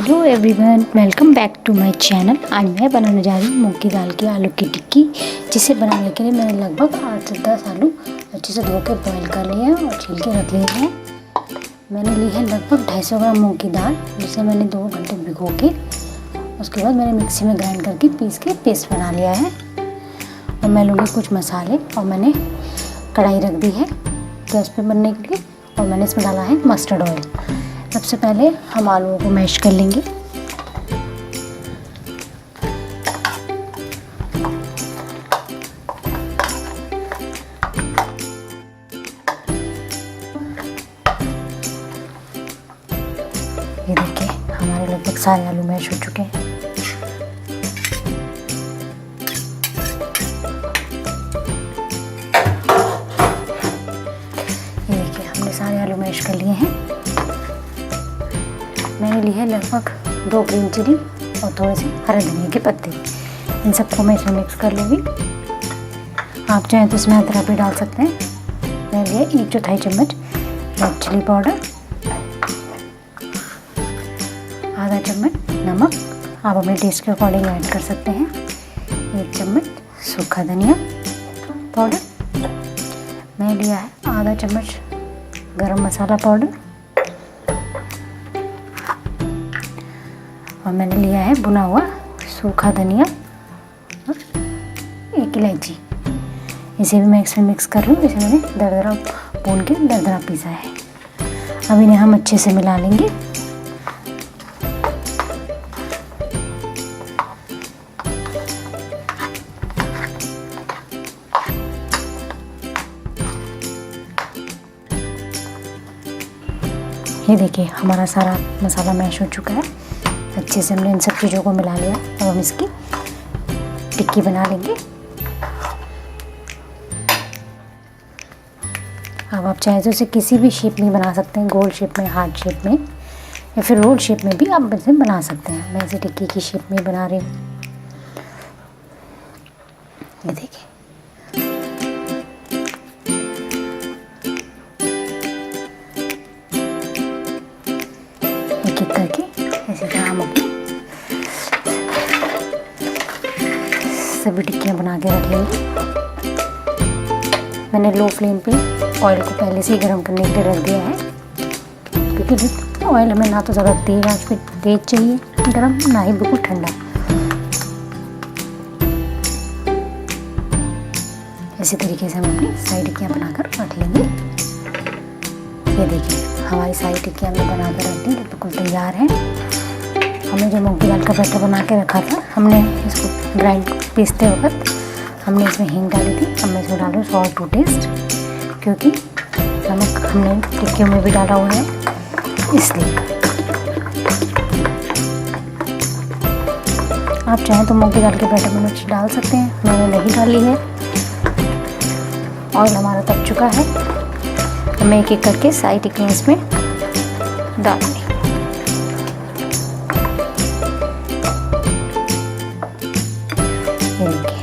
Hello everyone, welcome back to my channel. आज मैं बनाने जा रही हूँ मूंग की दाल की आलू की टिक्की, जिसे बनाने के लिए मैंने लगभग 8 से 10 आलू अच्छे से धो के बॉईल कर लिए हैं और छील के रख लिए हैं। मैंने ली है लगभग 250 ग्राम मूंग की दाल, जिसे मैंने 2 घंटे भिगो के उसके बाद मैंने मिक्सी में ग्राइंड करके पीस के पेस्ट बना लिया है। और मैं लूँगी कुछ मसाले और मैंने कढ़ाई रख दी है गैस पे बनने के लिए और मैंने इसमें डाला है मस्टर्ड ऑयल। सबसे पहले हम आलूओं को मैश कर लेंगे। ये देखिए हमारे लगभग सारे आलू मैश हो चुके हैं। ये देखिए हमने सारे आलू मैश कर लिए हैं। मैंने ली है लगभग 2 ग्रीन चिली और थोड़े से हरे धनिया के पत्ते। इन सबको मैं इसमें मिक्स कर लूँगी। आप चाहें तो इसमें अदरक भी डाल सकते हैं। मैंने लिया 1/4 चम्मच रेड चिली पाउडर, आधा चम्मच नमक, आप अपने टेस्ट के अकॉर्डिंग ऐड कर सकते हैं। 1 चम्मच सूखा धनिया पाउडर, मैं लिया है आधा चम्मच गरम मसाला पाउडर और मैंने लिया है भुना हुआ सूखा धनिया और 1 इलायची। इसे भी मैं इसमें मिक्स कर लूँ। इसे मैंने दरदरा भून के दरदरा पीसा है। अब इन्हें हम अच्छे से मिला लेंगे। ये देखिए हमारा सारा मसाला मैश हो चुका है। अच्छे से हमने इन सब चीज़ों को मिला लिया। अब हम इसकी टिक्की बना लेंगे। अब आप चाहे तो इसे किसी भी शेप में बना सकते हैं, गोल शेप में, हार्ट शेप में या फिर रोल शेप में भी आप इसे बना सकते हैं। मैं इसे टिक्की की शेप में बना रही हूँ। ये देखिए एक एक करके इसी तरह हम अपनी सभी टिक्कियाँ बना के रख लेंगे। मैंने लो फ्लेम पे ऑयल को पहले से ही गर्म करने के लिए रख दिया है, क्योंकि ऑयल हमें ना तो ज़्यादा तेज आंच पे तेज चाहिए गर्म, ना ही बिल्कुल ठंडा। इसी तरीके से हम अपनी सारी टिक्कियाँ बनाकर रख लेंगे। ये देखिए हमारी सारी टिक्कियाँ हमने बनाकर रख दी, बिल्कुल तैयार है। हमने जो मूंग की दाल का बैटर बना के रखा था, हमने इसको ग्राइंड पीसते वक्त हमने इसमें हींग डाली थी। अब मैं इसमें डाल रही हूँ सॉल्ट टू टेस्ट, क्योंकि नमक हमने टिक्कियों में भी डाला हुआ है इसलिए। आप चाहें तो मूंग की दाल के बैटर में मिर्च डाल सकते हैं, मैंने नहीं डाली है। ऑयल हमारा तप चुका है। मैं एक एक करके सारी टिक्कियाँ इसमें डाल दें। ये देखिए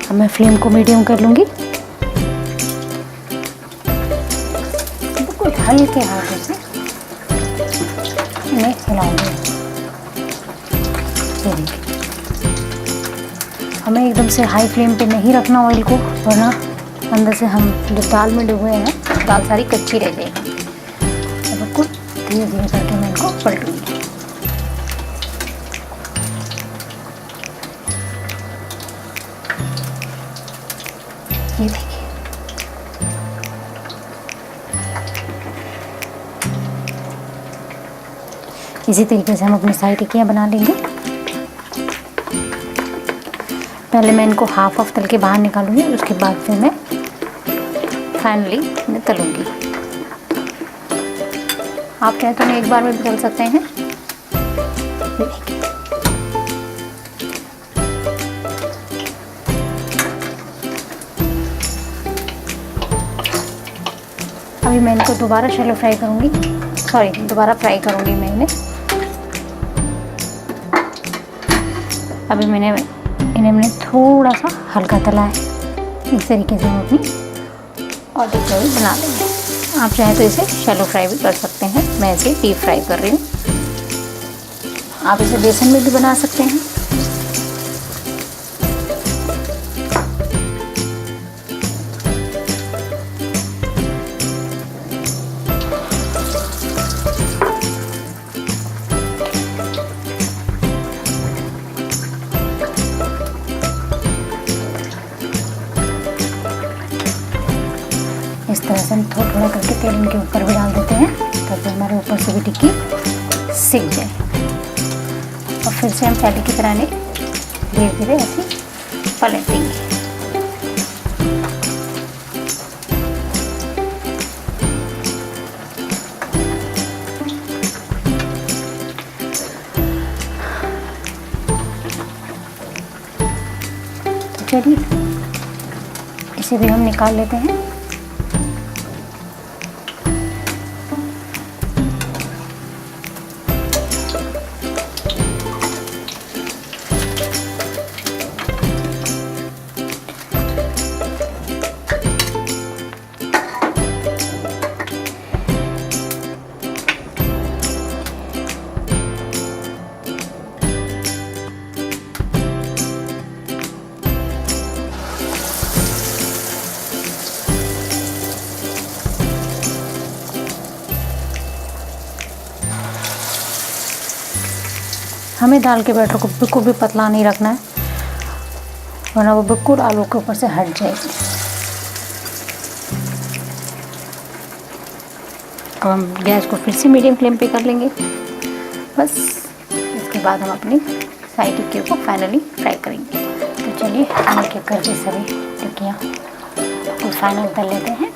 अब मैं फ्लेम को मीडियम कर लूँगी। बिल्कुल हल्के हाथों से इन्हें हिलाऊंगी। ये देखिए हमें एकदम से हाई फ्लेम पे नहीं रखना ऑयल को, वरना अंदर से हम जो दाल में डुबोए हैं दाल सारी कच्ची रह जाएगी। अब बिल्कुल धीरे धीरे करके मैं इनको पलटूंगी। ये देखिए इसी तरीके से हम अपनी सारी टिक्कियाँ बना लेंगे। पहले मैं इनको हाफ तल के बाहर निकालूंगी, उसके बाद फिर मैं फाइनली मैं तलूँगी। आप चाहें तो एक बार में भी तल सकते हैं। अभी मैं इनको दोबारा शैलो फ्राई करूँगी, दोबारा फ्राई करूँगी मैं इन्हें। अभी मैंने थोड़ा सा हल्का तला है। इस तरीके से हम अपनी ऑटो फ्राई बना लेंगे। आप चाहें तो इसे शैलो फ्राई भी कर सकते हैं, मैं इसे डीप फ्राई कर रही हूँ। आप इसे बेसन में भी बना सकते हैं। इस तरह से हम थोड़ा थोड़ा करके तेल इनके ऊपर भी डाल देते हैं ताकि हमारे ऊपर से भी टिक्की सिक जाए। और फिर से हम पहले की तरह धीरे धीरे ऐसे पलट देंगे। तो चलिए इसे भी हम निकाल लेते हैं। हमें दाल के बैटर को बिल्कुल भी पतला नहीं रखना है, वरना वो बिल्कुल आलू के ऊपर से हट जाएगी। अब हम गैस को फिर से मीडियम फ्लेम पे कर लेंगे। बस इसके बाद हम अपनी साइड टिक्की को फाइनली फ्राई करेंगे। तो चलिए हम एक एक करके सभी टिक्कियाँ को फाइनल कर लेते हैं।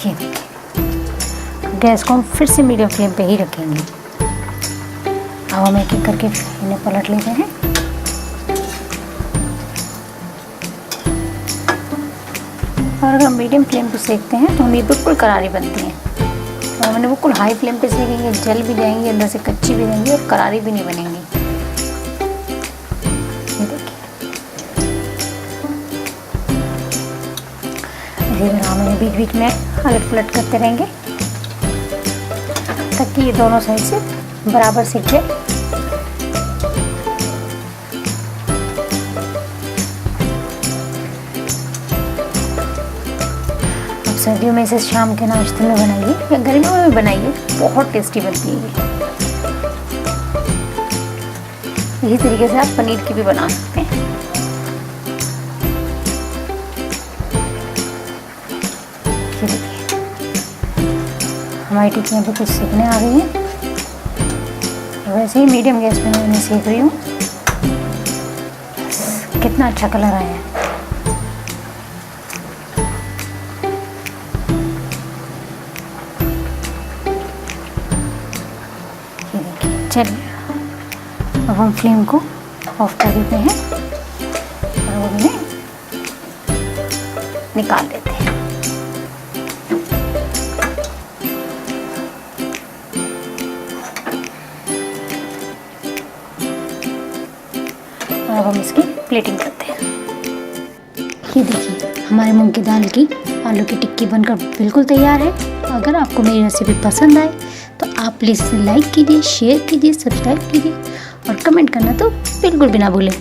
ये देखिए, गैस को हम फिर से मीडियम फ्लेम पे ही रखेंगे। अब हम एक एक करके इन्हें पलट लेते हैं। और अगर हम मीडियम फ्लेम पे सेकते हैं तो हम ये बिल्कुल करारी बनती हैं। तो हमने बिल्कुल हाई फ्लेम पे सेकेंगे, जल भी जाएंगी, अंदर से कच्ची भी रहेंगी और करारी भी नहीं बनेंगी। ये देखिए, इसी तरह हम इन्हें बीच बीच में अलट पलट करते रहेंगे ताकि ये दोनों साइड से बराबर सिक जाए। सर्दियों में इसे शाम के नाश्ते में बनाइए या गर्मियों में भी बनाइए, बहुत टेस्टी बनती है ये। इसी तरीके से आप पनीर की भी बना सकते हैं। ये देखिए, हमारी टिक्कियाँ भी कुछ सीखने आ गई हैं। वैसे ही मीडियम गैस पे मैं इन्हें सेक रही हूँ। कितना अच्छा कलर आया है। चलिए अब हम फ्लेम को ऑफ कर देते हैं और उन्हें निकाल देते हैं। अब हम इसकी प्लेटिंग करते हैं। ये देखिए, हमारे मूंग की दाल की आलू की टिक्की बनकर बिल्कुल तैयार है। अगर आपको मेरी रेसिपी पसंद आए तो आप प्लीज़ लाइक कीजिए, शेयर कीजिए, सब्सक्राइब कीजिए और कमेंट करना तो बिल्कुल भी ना भूलें।